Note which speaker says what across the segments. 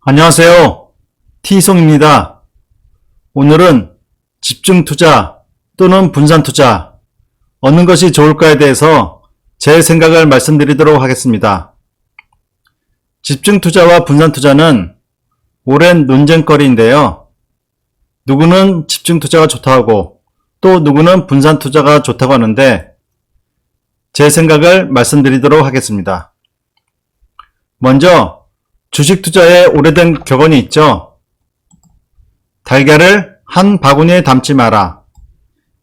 Speaker 1: 안녕하세요. T송입니다. 오늘은 집중투자 또는 분산투자 어느 것이 좋을까에 대해서 제 생각을 말씀드리도록 하겠습니다. 집중투자와 분산투자는 오랜 논쟁거리인데요. 누구는 집중투자가 좋다고 하고 또 누구는 분산투자가 좋다고 하는데 제 생각을 말씀드리도록 하겠습니다. 먼저 주식 투자에 오래된 격언이 있죠. 달걀을 한 바구니에 담지 마라.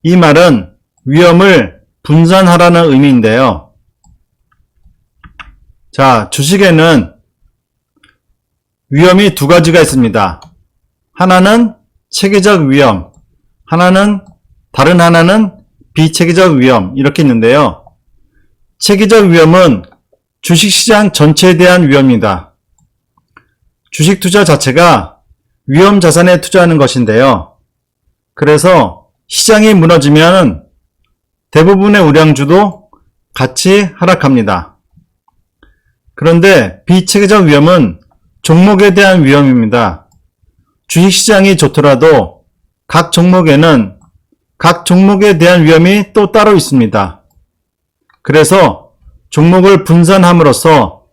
Speaker 1: 이 말은 위험을 분산하라는 의미인데요. 자, 주식에는 위험이 두 가지가 있습니다. 하나는 체계적 위험, 다른 하나는 비체계적 위험, 이렇게 있는데요. 체계적 위험은 주식시장 전체에 대한 위험입니다. 주식 투자 자체가 위험 자산에 투자하는 것인데요. 그래서 시장이 무너지면 대부분의 우량주도 같이 하락합니다. 그런데 비체계적 위험은 종목에 대한 위험입니다. 주식시장이 좋더라도 각 종목에는 각 종목에 대한 위험이 또 따로 있습니다. 그래서 종목을 분산함으로써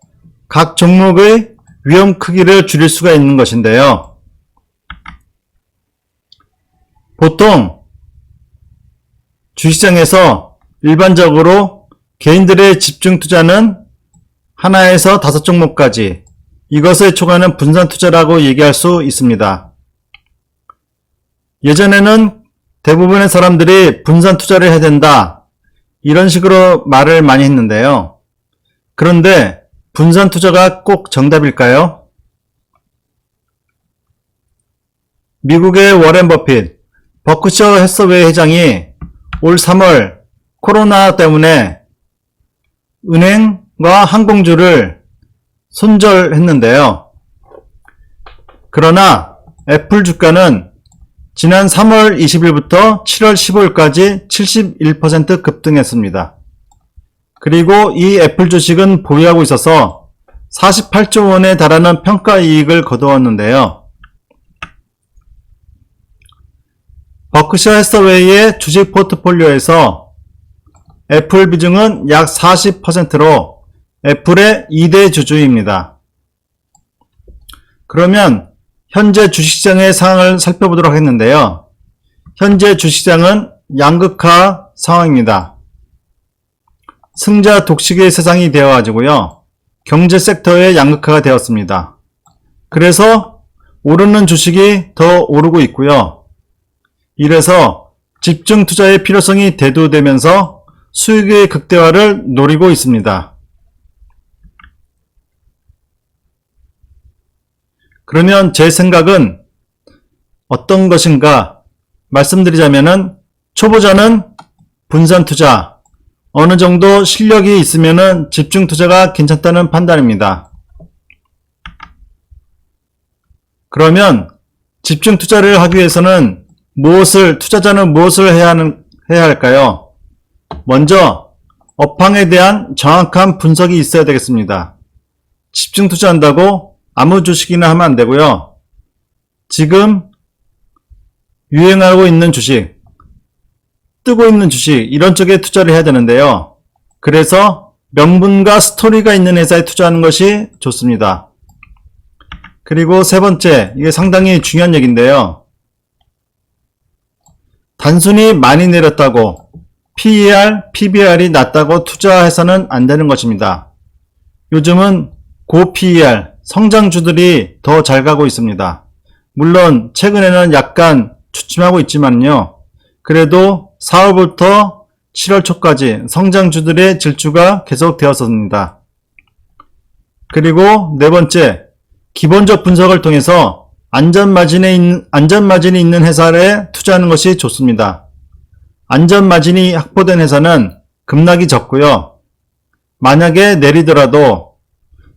Speaker 1: 각 종목의 위험 크기를 줄일 수가 있는 것인데요. 보통 주식시장에서 일반적으로 개인들의 집중 투자는 하나에서 5종목까지, 이것을 초과하는 분산 투자라고 얘기할 수 있습니다. 예전에는 대부분의 사람들이 분산 투자를 해야 된다, 이런 식으로 말을 많이 했는데요. 그런데 분산 투자가 꼭 정답일까요? 미국의 워렌 버핏, 버크셔 해서웨이 회장이 올 3월 코로나 때문에 은행과 항공주를 손절했는데요. 그러나 애플 주가는 지난 3월 20일부터 7월 15일까지 71% 급등했습니다. 그리고 이 애플 주식은 보유하고 있어서 48조 원에 달하는 평가 이익을 거두었는데요. 버크셔 해서웨이의 주식 포트폴리오에서 애플 비중은 약 40%로 애플의 2대 주주입니다. 그러면 현재 주식시장의 상황을 살펴보도록 하겠는데요. 현재 주식시장은 양극화 상황입니다. 승자 독식의 세상이 되어가지고요. 경제 섹터의 양극화가 되었습니다. 그래서 오르는 주식이 더 오르고 있고요. 이래서 집중 투자의 필요성이 대두되면서 수익의 극대화를 노리고 있습니다. 그러면 제 생각은 어떤 것인가 말씀드리자면은, 초보자는 분산 투자, 어느 정도 실력이 있으면은 집중 투자가 괜찮다는 판단입니다. 그러면 집중 투자를 하기 위해서는 투자자는 무엇을 해야 할까요? 먼저 업황에 대한 정확한 분석이 있어야 되겠습니다. 집중 투자한다고 아무 주식이나 하면 안 되고요. 지금 유행하고 있는 주식, 뜨고 있는 주식, 이런 쪽에 투자를 해야 되는데요. 그래서 명분과 스토리가 있는 회사에 투자하는 것이 좋습니다. 그리고 세 번째, 이게 상당히 중요한 얘기인데요. 단순히 많이 내렸다고 PER, PBR이 낮다고 투자해서는 안 되는 것입니다. 요즘은 고 PER, 성장주들이 더 잘 가고 있습니다. 물론 최근에는 약간 주춤하고 있지만요. 그래도 4월부터 7월 초까지 성장주들의 질주가 계속되었습니다. 그리고 네 번째, 기본적 분석을 통해서 안전마진이 있는 회사에 투자하는 것이 좋습니다. 안전마진이 확보된 회사는 급락이 적고요. 만약에 내리더라도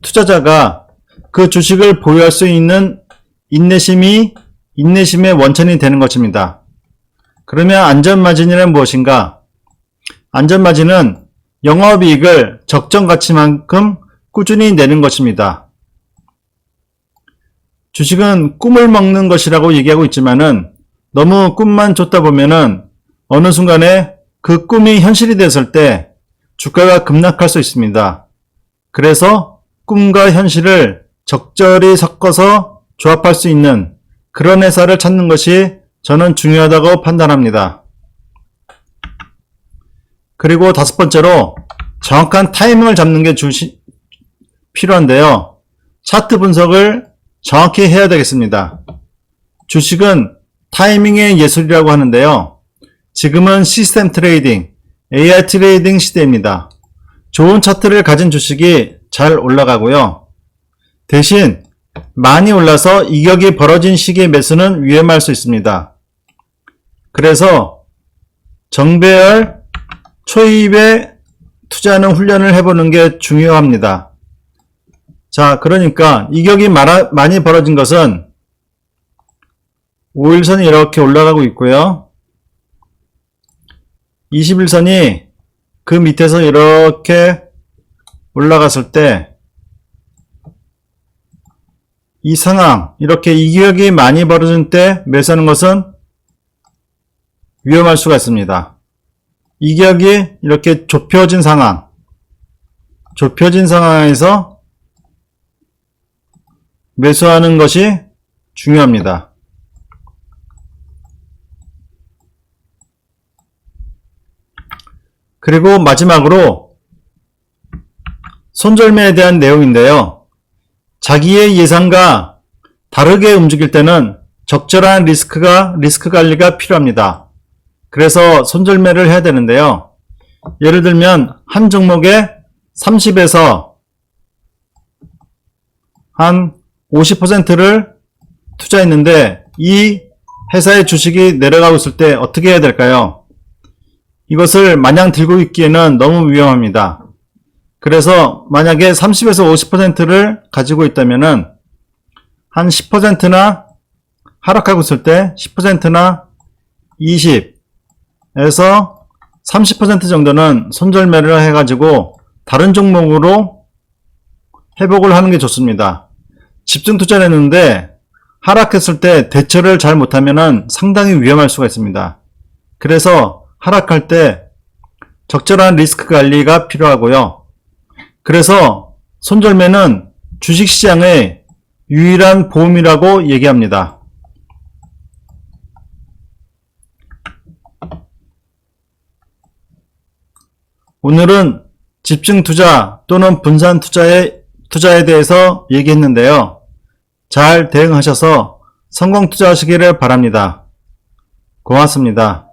Speaker 1: 투자자가 그 주식을 보유할 수 있는 인내심의 원천이 되는 것입니다. 그러면 안전마진이란 무엇인가? 안전마진은 영업이익을 적정 가치만큼 꾸준히 내는 것입니다. 주식은 꿈을 먹는 것이라고 얘기하고 있지만은 너무 꿈만 쫓다 보면은 어느 순간에 그 꿈이 현실이 됐을 때 주가가 급락할 수 있습니다. 그래서 꿈과 현실을 적절히 섞어서 조합할 수 있는 그런 회사를 찾는 것이 저는 중요하다고 판단합니다. 그리고 다섯 번째로 정확한 타이밍을 잡는 게 필요한데요. 차트 분석을 정확히 해야 되겠습니다. 주식은 타이밍의 예술이라고 하는데요. 지금은 시스템 트레이딩, AI 트레이딩 시대입니다. 좋은 차트를 가진 주식이 잘 올라가고요. 대신 많이 올라서 이격이 벌어진 시기의 매수는 위험할 수 있습니다. 그래서 정배열 초입에 투자하는 훈련을 해보는 게 중요합니다. 자, 그러니까 이격이 많이 벌어진 것은 5일선이 이렇게 올라가고 있고요. 21선이 그 밑에서 이렇게 올라갔을 때 이 상황, 이렇게 이격이 많이 벌어진 때 매수하는 것은 위험할 수가 있습니다. 이격이 이렇게 좁혀진 상황에서 매수하는 것이 중요합니다. 그리고 마지막으로 손절매에 대한 내용인데요. 자기의 예상과 다르게 움직일 때는 적절한 리스크 관리가 필요합니다. 그래서 손절매를 해야 되는데요. 예를 들면 한 종목에 30에서 한 50%를 투자했는데 이 회사의 주식이 내려가고 있을 때 어떻게 해야 될까요? 이것을 마냥 들고 있기에는 너무 위험합니다. 그래서 만약에 30에서 50%를 가지고 있다면은 한 10%나 하락하고 있을 때 10%나 20에서 30% 정도는 손절매를 해가지고 다른 종목으로 회복을 하는 게 좋습니다. 집중 투자를 했는데 하락했을 때 대처를 잘 못하면은 상당히 위험할 수가 있습니다. 그래서 하락할 때 적절한 리스크 관리가 필요하고요. 그래서 손절매는 주식시장의 유일한 보험이라고 얘기합니다. 오늘은 집중 투자 또는 분산 투자에 대해서 얘기했는데요. 잘 대응하셔서 성공 투자하시기를 바랍니다. 고맙습니다.